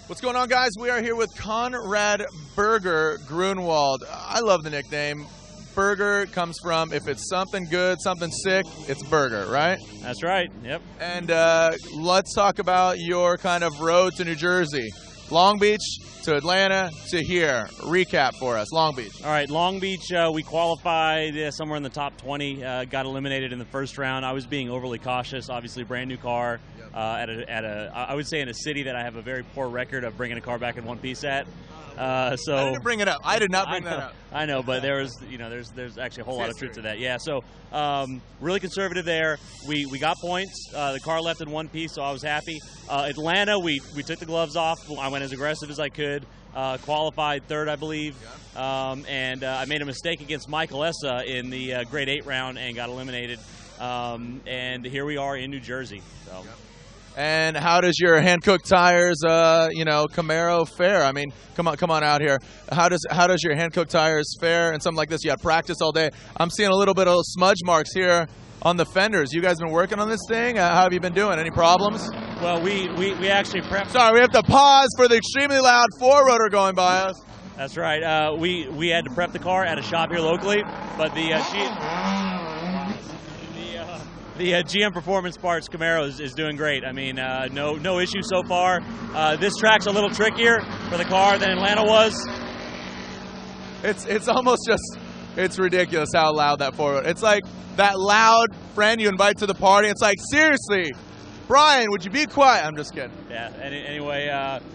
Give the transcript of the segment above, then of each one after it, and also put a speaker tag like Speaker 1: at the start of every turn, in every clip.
Speaker 1: What's going on, guys? We are here with Conrad Grunewald. I love the nickname. Burger comes from, if it's something good, something sick, it's burger, right?
Speaker 2: That's right, yep.
Speaker 1: And let's talk about your kind of road to New Jersey. Long Beach to Atlanta to here. Recap for us. Long Beach.
Speaker 2: All right, Long Beach, we qualified somewhere in the top 20, got eliminated in the first round. I was being overly cautious, obviously brand new car, I would say in a city that I have a very poor record of bringing a car back in one piece at.
Speaker 1: I didn't bring it up. I did not bring that up.
Speaker 2: I know, but there's actually a whole lot of truth to that. Yeah, so really conservative there. We got points. The car left in one piece, so I was happy. Atlanta, we took the gloves off. I went as aggressive as I could. Qualified third, I believe. And I made a mistake against Michael Essa in the grade 8 round and got eliminated. And here we are in New Jersey. So. Yep.
Speaker 1: And how does your hand-cooked tires, Camaro fare? I mean, come on out here. How does your hand-cooked tires fare and something like this? You had practice all day. I'm seeing a little bit of smudge marks here on the fenders. You guys been working on this thing? How have you been doing? Any problems?
Speaker 2: Well, we actually prepped.
Speaker 1: Sorry, we have to pause for the extremely loud four-rotor going by us.
Speaker 2: That's right. We had to prep the car at a shop here locally, but the GM Performance Parts Camaro is doing great. I mean, no issue so far. This track's a little trickier for the car than Atlanta was.
Speaker 1: It's almost just, it's ridiculous how loud that four. It's like that loud friend you invite to the party. It's like, seriously, Brian, would you be quiet? I'm just kidding.
Speaker 2: Yeah. Anyway,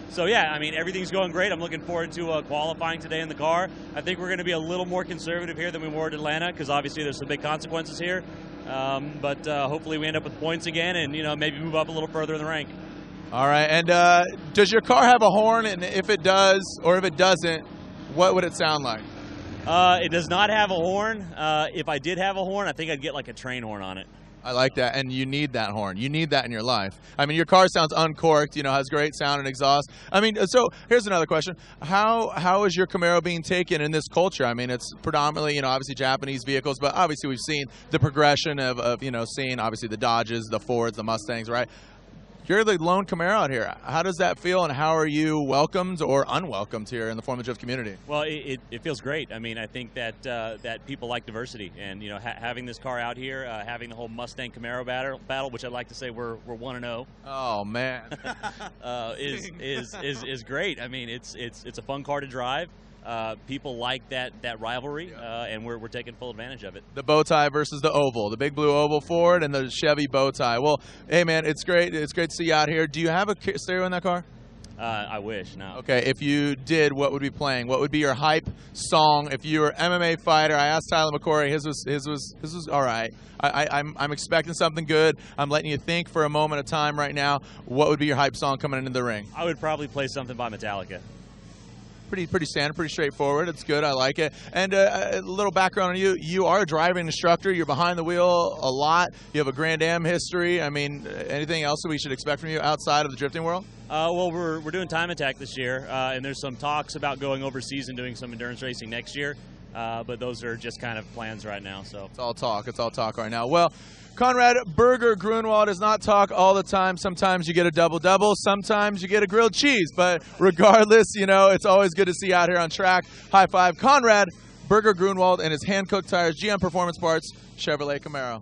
Speaker 2: so yeah, I mean, everything's going great. I'm looking forward to qualifying today in the car. I think we're going to be a little more conservative here than we were at Atlanta because obviously there's some big consequences here. But hopefully we end up with points again and, maybe move up a little further in the rank.
Speaker 1: All right. And does your car have a horn? And if it does, or if it doesn't, what would it sound like?
Speaker 2: It does not have a horn. If I did have a horn, I think I'd get like a train horn on it.
Speaker 1: I like that, and you need that horn. You need that in your life. I mean, your car sounds uncorked, has great sound and exhaust. I mean, so here's another question. How is your Camaro being taken in this culture? I mean, it's predominantly, obviously Japanese vehicles, but obviously we've seen the progression of seeing, obviously, the Dodges, the Fords, the Mustangs, right? You're the lone Camaro out here. How does that feel, and how are you welcomed or unwelcomed here in the Formula Drift community?
Speaker 2: Well, it feels great. I mean, I think that that people like diversity, and having this car out here, having the whole Mustang Camaro battle, which I'd like to say we're 1-0.
Speaker 1: Oh man,
Speaker 2: is great. I mean, it's a fun car to drive. People like that rivalry, and we're taking full advantage of it.
Speaker 1: The bow tie versus the oval, the big blue oval Ford and the Chevy bow tie. Well, hey man, it's great. It's great to see you out here. Do you have a stereo in that car?
Speaker 2: I wish. No.
Speaker 1: Okay, if you did, what would be playing? What would be your hype song? If you were an MMA fighter, I asked Tyler McCory. His was all right. I'm expecting something good. I'm letting you think for a moment of time right now. What would be your hype song coming into the ring?
Speaker 2: I would probably play something by Metallica.
Speaker 1: Pretty standard, pretty straightforward. It's good. I like it. And a little background on you. You are a driving instructor. You're behind the wheel a lot. You have a Grand Am history. I mean, anything else that we should expect from you outside of the drifting world?
Speaker 2: Well, we're doing Time Attack this year, and there's some talks about going overseas and doing some endurance racing next year. But those are just kind of plans right now. So
Speaker 1: it's all talk. It's all talk right now. Well, Conrad Grunewald does not talk all the time. Sometimes you get a double-double. Sometimes you get a grilled cheese. But regardless, it's always good to see you out here on track. High five, Conrad Grunewald and his hand-cooked tires, GM Performance Parts, Chevrolet Camaro.